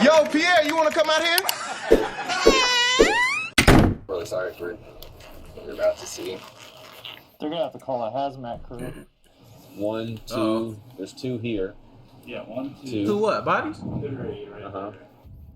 Yo, Pierre, you want to come out here? Really sorry for what you're about to see. They're gonna have to call a hazmat crew. 1, 2. There's 2 here. Yeah, 1, 2. 2. 2 what? Bodies?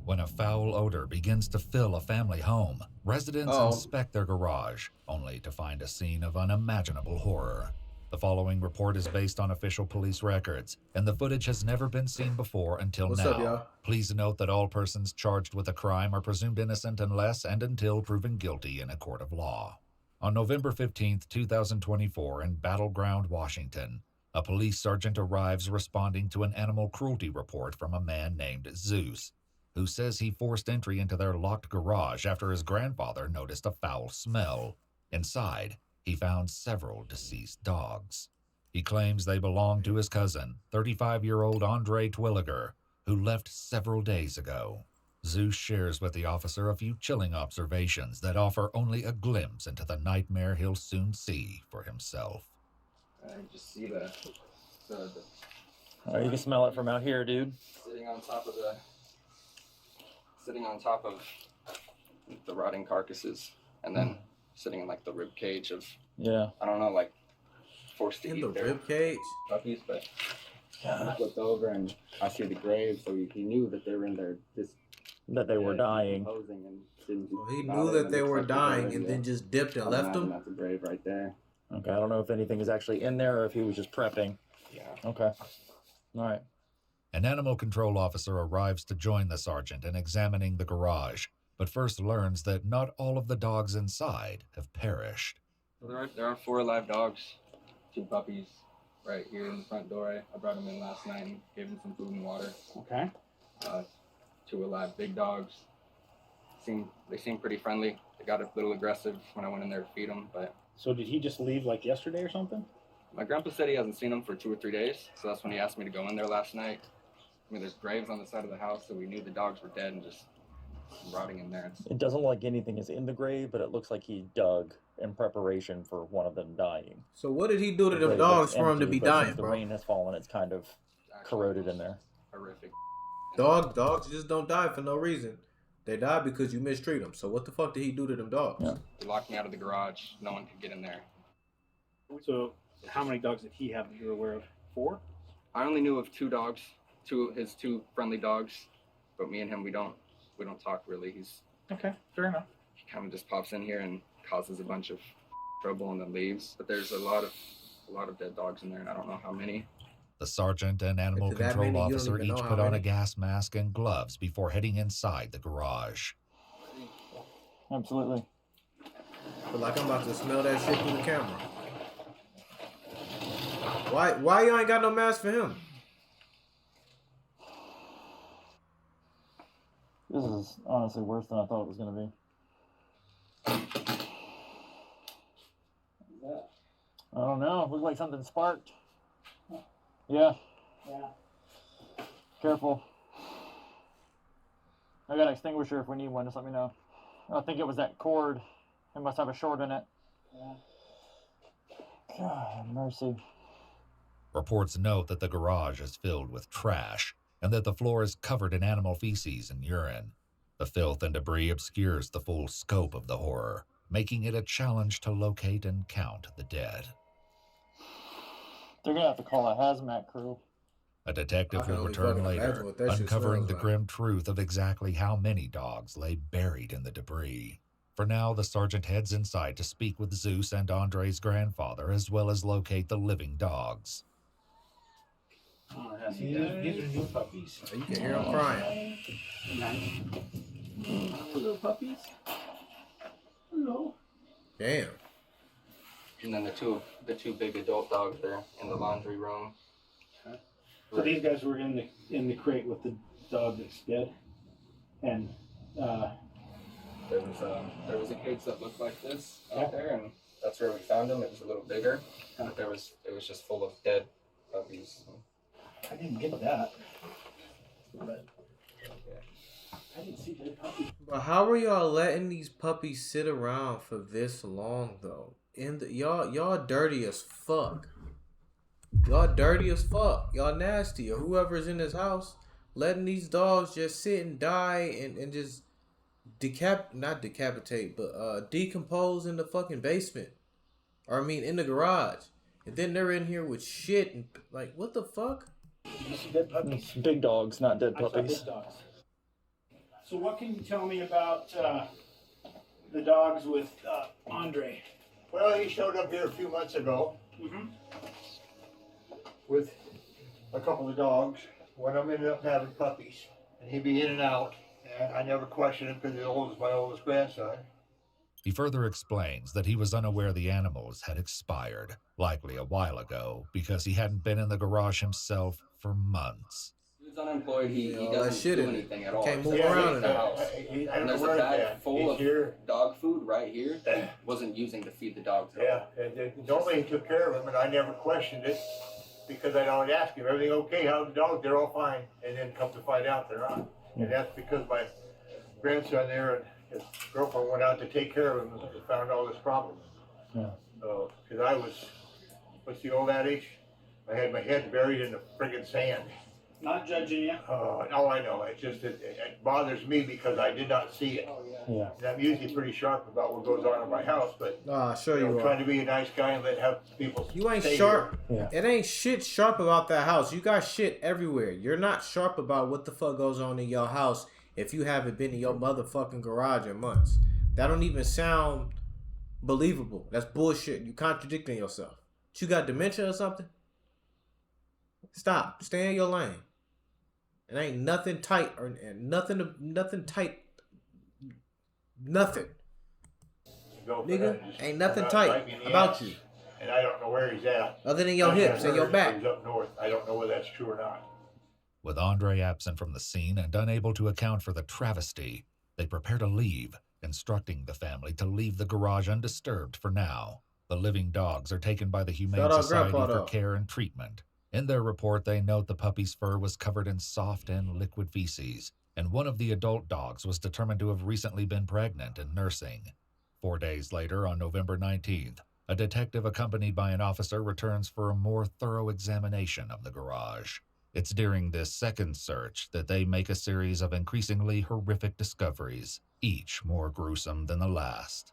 When a foul odor begins to fill a family home, residents inspect their garage, only to find a scene of unimaginable horror. The following report is based on official police records, and the footage has never been seen before until What's now. up, y'all? Please note that all persons charged with a crime are presumed innocent unless and until proven guilty in a court of law. On November 15th, 2024, in Battleground, Washington, a police sergeant arrives responding to an animal cruelty report from a man named Zeus, who says he forced entry into their locked garage after his grandfather noticed a foul smell. Inside, he found several deceased dogs. He claims they belong to his cousin, 35-year-old Andre Twilliger, who left several days ago. Zeus shares with the officer a few chilling observations that offer only a glimpse into the nightmare he'll soon see for himself. I just see the Oh, you can smell it from out here, dude. sitting on top of the rotting carcasses, and then sitting in like the rib cage of, Yeah. I don't know, like forced to In eat the their rib cage? puppies. But I looked over and I see the grave, so he knew that they were in there just That they were dying. decomposing and didn't So he bother knew that them they were except for dying the and then radio. just dipped and I left imagine them? That's a grave right there. Okay, I don't know if anything is actually in there or if he was just prepping. Yeah. Okay. All right. An animal control officer arrives to join the sergeant in examining the garage, but first learns that not all of the dogs inside have perished. So there are 4 alive dogs, 2 puppies right here in the front door. I brought them in last night and gave them some food and water. Okay. 2 alive big dogs. They seem pretty friendly. They got a little aggressive when I went in there to feed them, but So did he just leave like yesterday or something? my grandpa said he hasn't seen them for 2 or 3 days, so that's when he asked me to go in there last night. I mean, there's graves on the side of the house, so we knew the dogs were dead and just rotting in there. It doesn't look like anything is in the grave, but it looks like he dug in preparation for one of them dying. So what did he do to The them grave dogs looks for him to empty, be but dying, since the bro? rain has fallen, it's kind of corroded in there. Horrific. Dogs just don't die for no reason. They die because you mistreat them. So what the fuck did he do to them dogs? Yeah. He locked me out of the garage. No one could get in there. So how many dogs did he have that you were aware of? 4? I only knew of 2 dogs, his 2 friendly dogs, but me and him, we don't talk really. He's Okay, fair enough. he kind of just pops in here and causes a bunch of trouble and then leaves. But there's a lot of dead dogs in there, and I don't know how many. The sergeant and animal If that control many, you don't officer even each know how put on a many. gas mask and gloves before heading inside the garage. Absolutely. But like I'm about to smell that shit through the camera. Why you ain't got no mask for him? This is honestly worse than I thought it was going to be. I don't know. Looked like something sparked. Yeah. Yeah. Careful. I got an extinguisher if we need one. Just let me know. I think it was that cord. It must have a short in it. Yeah. God, mercy. Reports note that the garage is filled with trash and that the floor is covered in animal feces and urine. The filth and debris obscures the full scope of the horror, making it a challenge to locate and count the dead. They're going to have to call a hazmat crew. A detective I can will only return fucking imagine later, what that shit uncovering smells the like. grim truth of exactly how many dogs lay buried in the debris. For now, the sergeant heads inside to speak with Zeus and Andre's grandfather, as well as locate the living dogs. These are new puppies. You can hear him crying. Little puppies. Hello. Damn. And then the two big adult dogs there in the laundry room. So these guys were in the crate with the dog that's dead, and There was a cage that looked like this out there, and that's where we found them. It was a little bigger, but it was just full of dead puppies. I didn't get that. But I didn't see dead puppies. But how are y'all letting these puppies sit around for this long though? Y'all dirty as fuck. Y'all dirty as fuck. Y'all nasty. Or whoever's in this house, letting these dogs just sit and die and just not decapitate, but decompose in the fucking basement. Or I mean in the garage. And then they're in here with shit and like what the fuck? You see dead puppies? Big dogs, not dead I saw puppies. big dogs. So what can you tell me about the dogs with Andre? Well, he showed up here a few months ago Mm-hmm. with a couple of dogs. One of them ended up having puppies, and he'd be in and out. And I never questioned him because he's my oldest grandson. He further explains that he was unaware the animals had expired, likely a while ago, because he hadn't been in the garage himself for months. He's unemployed. He all that doesn't shit do in it. anything at all. Can't move Except around for in the there. house. I And don't there's know a where bag it's at. full He's of here. dog food right here. Wasn't using to feed the dogs. at all. Yeah, and normally he took care of him, and I never questioned it because I'd always ask him, everything okay? How's the dogs? They're all fine. And then come to find out they're not. And that's because my grandson there and his girlfriend went out to take care of him and found all this problem. Yeah. Because I was, what's the old adage? I had my head buried in the friggin' sand. Not judging you. No, I know. It's just it bothers me because I did not see it. Yeah. And I'm usually pretty sharp about what goes on in my house, but Ah, sure you trying are. to be a nice guy and have people. You ain't stay sharp. Yeah. It ain't shit sharp about that house. You got shit everywhere. You're not sharp about what the fuck goes on in your house if you haven't been in your motherfucking garage in months. That don't even sound believable. That's bullshit. You contradicting yourself. You got dementia or something? Stop. Stay in your lane. It ain't nothing tight or nothing tight. Nothing. Go for Nigga, that and just ain't nothing come out tight and bite me in the about ass. you. And I don't know where he's at. Other than your I've hips and heard your back. He's up north. I don't know whether that's true or not. With Andre absent from the scene and unable to account for the travesty, they prepare to leave, instructing the family to leave the garage undisturbed for now. The living dogs are taken by the Humane Shout out Society Grandpa, for though. care and treatment. In their report, they note the puppy's fur was covered in soft and liquid feces, and one of the adult dogs was determined to have recently been pregnant and nursing. 4 days later, on November 19th, a detective accompanied by an officer returns for a more thorough examination of the garage. It's during this second search that they make a series of increasingly horrific discoveries, each more gruesome than the last.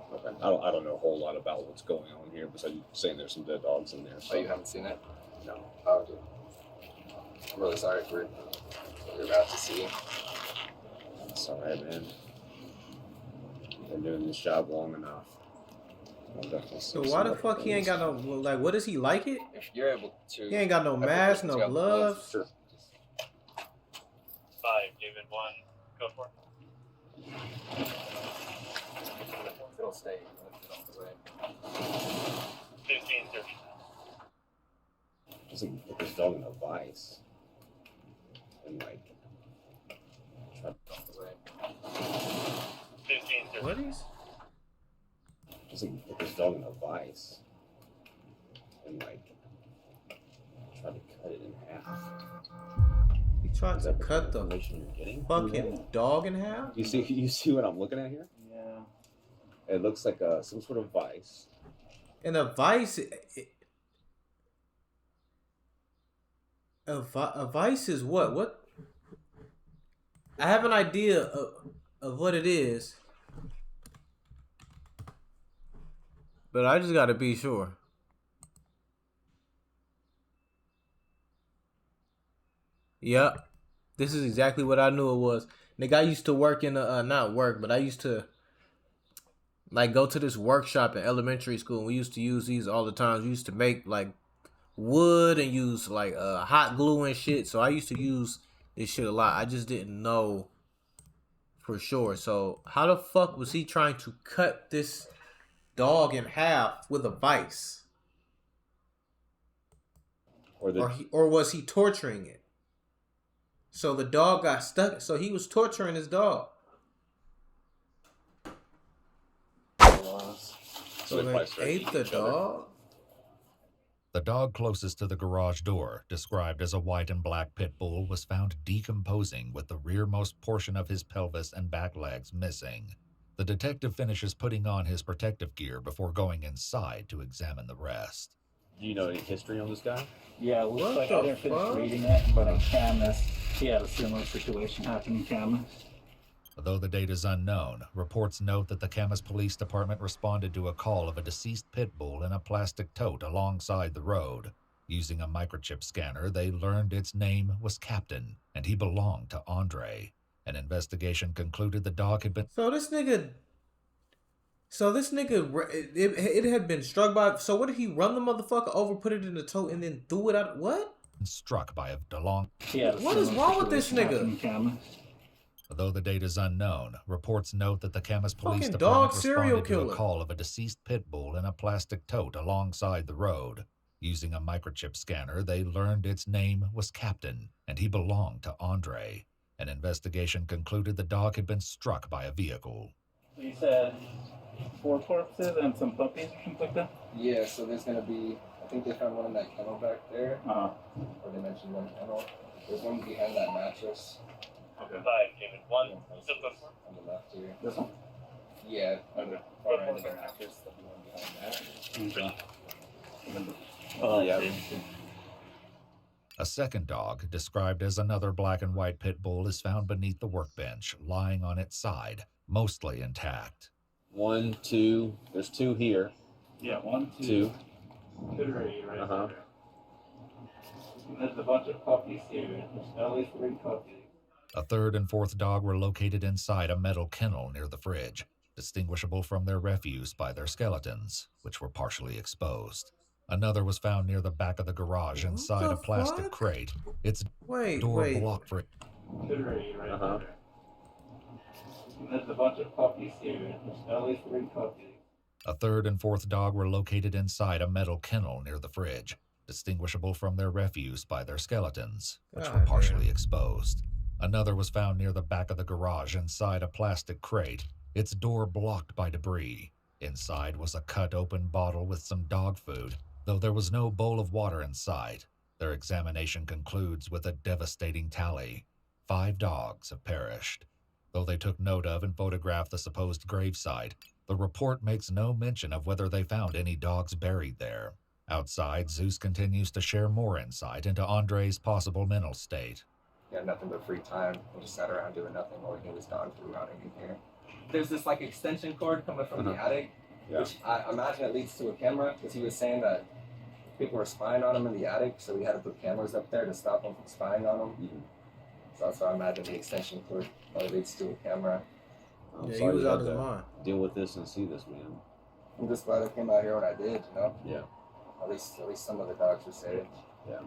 I don't know a whole lot about what's going on here, besides you saying there's some dead dogs in there. Oh, So. you haven't seen it? No. Oh, dude. I'm really sorry for what you're about to see. It's alright, man. Been doing this job long enough. I'll definitely So see why some the fuck he ain't things. got no, like, what does he like it? If you're able to. He ain't got no mask, no gloves. Sure. 5, David 1, go for it. It'll stay. It'll stay. 15, 30. Doesn't put this dog in a vice. And like, try 15, 30. What is? doesn't put this dog in a vice. And like, try to cut it in half. He tried Is to that the cut the information you're getting? fucking dog in half? You see what I'm looking at here? Yeah. It looks like some sort of vice. And a vice, a vice is what? What? I have an idea of what it is, but I just gotta be sure. Yep, this is exactly what I knew it was. Nigga, I used to work in not work, but I used to like go to this workshop in elementary school. And we used to use these all the time. We used to make like wood and use like hot glue and shit. So I used to use this shit a lot. I just didn't know for sure. So how the fuck was he trying to cut this dog in half with a vice? Or was he torturing it? So the dog got stuck. So he was torturing his dog. So they ate the dog? The dog closest to the garage door, described as a white and black pit bull, was found decomposing with the rearmost portion of his pelvis and back legs missing. The detective finishes putting on his protective gear before going inside to examine the rest. Do you know any history on this guy? Yeah, it looks What like the I didn't finish fuck? reading it, but in Camas, he had a similar situation happen in Camas. Although the date is unknown, reports note that the Camas Police Department responded to a call of a deceased pit bull in a plastic tote alongside the road. Using a microchip scanner, they learned its name was Captain, and he belonged to Andre. An investigation concluded the dog had been So this nigga, it had been struck by. So what did he run the motherfucker over, put it in the tote, and then threw it out? What? struck by a DeLong. He had a What is similar wrong with this situation happen nigga? in Camas. Although the date is unknown, reports note that the Camas Police Fucking Department dog serial responded to a killer. call of a deceased pit bull in a plastic tote alongside the road. Using a microchip scanner, they learned its name was Captain, and he belonged to Andre. An investigation concluded the dog had been struck by a vehicle. You said 4 corpses and some puppies or something like that? Yeah, so there's gonna be, I think they found one in that kennel back there, Uh-huh. or they mentioned one kennel. There's one behind that mattress Okay. 5, David. 1, still code 4. on the left here. This one? Yeah, on the far end of the mattress, the one behind that. Okay. Oh, yeah. A second dog, described as another black and white pit bull, is found beneath the workbench, lying on its side, mostly intact. 1, 2. There's 2 here. Yeah, 1, 2. 3 right Uh-huh. there. And there's a bunch of puppies here. There's at least 3 puppies. A third and fourth dog were located inside a metal kennel near the fridge, distinguishable from their refuse by their skeletons, which were partially exposed. Another was found near the back of the garage What inside the a plastic fuck? crate, its Wait, door wait. blocked for 3 right Uh-huh. there. And there's a bunch of puppies here. There's at least 3 puppies. A third and fourth dog were located inside a metal kennel near the fridge, distinguishable from their refuse by their skeletons, which were God partially damn. exposed. Another was found near the back of the garage inside a plastic crate, its door blocked by debris. Inside was a cut open bottle with some dog food, though there was no bowl of water in sight. Their examination concludes with a devastating tally. 5 dogs have perished. Though they took note of and photographed the supposed gravesite, the report makes no mention of whether they found any dogs buried there. Outside, Zeus continues to share more insight into Andre's possible mental state. He had nothing but free time. We just sat around doing nothing while he was gone for routing in here. There's this like extension cord coming from the attic, Yeah. which I imagine it leads to a camera, because he was saying that people were spying on him in the attic, so we had to put cameras up there to stop them from spying on him. Mhm. So that's why I imagine the extension cord probably leads to a camera. I'm Yeah, he sorry was you out had his to mind. deal with this and see this, man. I'm just glad I came out here when I did, you know? Yeah. At least some of the dogs were saved. Yeah.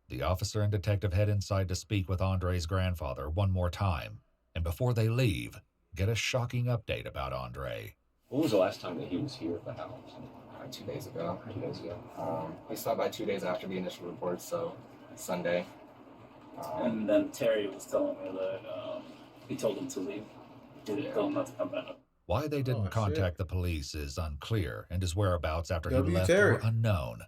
The officer and detective head inside to speak with Andre's grandfather one more time, and before they leave, get a shocking update about Andre. When was the last time that he was here at the house? 2 days ago. 2 days ago. He stopped by 2 days after the initial report, so Sunday. And then Terry was telling me that he told him to leave. He didn't tell him not to come back. Why they didn't Oh, contact the police is unclear, and his whereabouts after he W. left Terry. were unknown.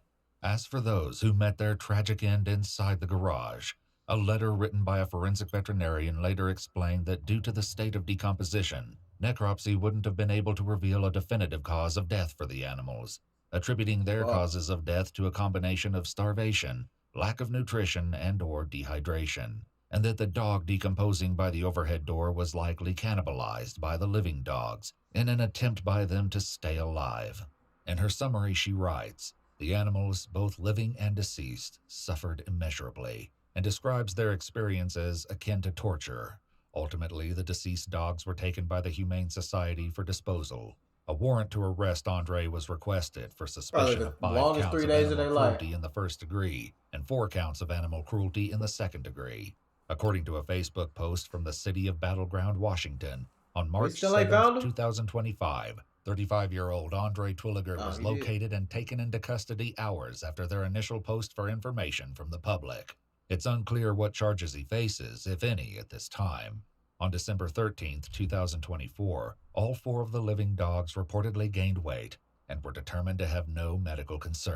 As for those who met their tragic end inside the garage, a letter written by a forensic veterinarian later explained that due to the state of decomposition, necropsy wouldn't have been able to reveal a definitive cause of death for the animals, attributing their Wow. causes of death to a combination of starvation, lack of nutrition, and/or dehydration, and that the dog decomposing by the overhead door was likely cannibalized by the living dogs in an attempt by them to stay alive. In her summary, she writes, "The animals, both living and deceased, suffered immeasurably," and describes their experience as akin to torture. Ultimately, the deceased dogs were taken by the Humane Society for disposal. A warrant to arrest Andre was requested for suspicion the of 5 longest counts 3 of days of animal their life. cruelty in the first degree and 4 counts of animal cruelty in the second degree. According to a Facebook post from the city of Battleground, Washington, on March still ain't 7, found him? 2025, 35-year-old Andre Twilliger Oh, was he did. located and taken into custody hours after their initial post for information from the public. It's unclear what charges he faces, if any, at this time. On December 13, 2024, all 4 of the living dogs reportedly gained weight and were determined to have no medical concern.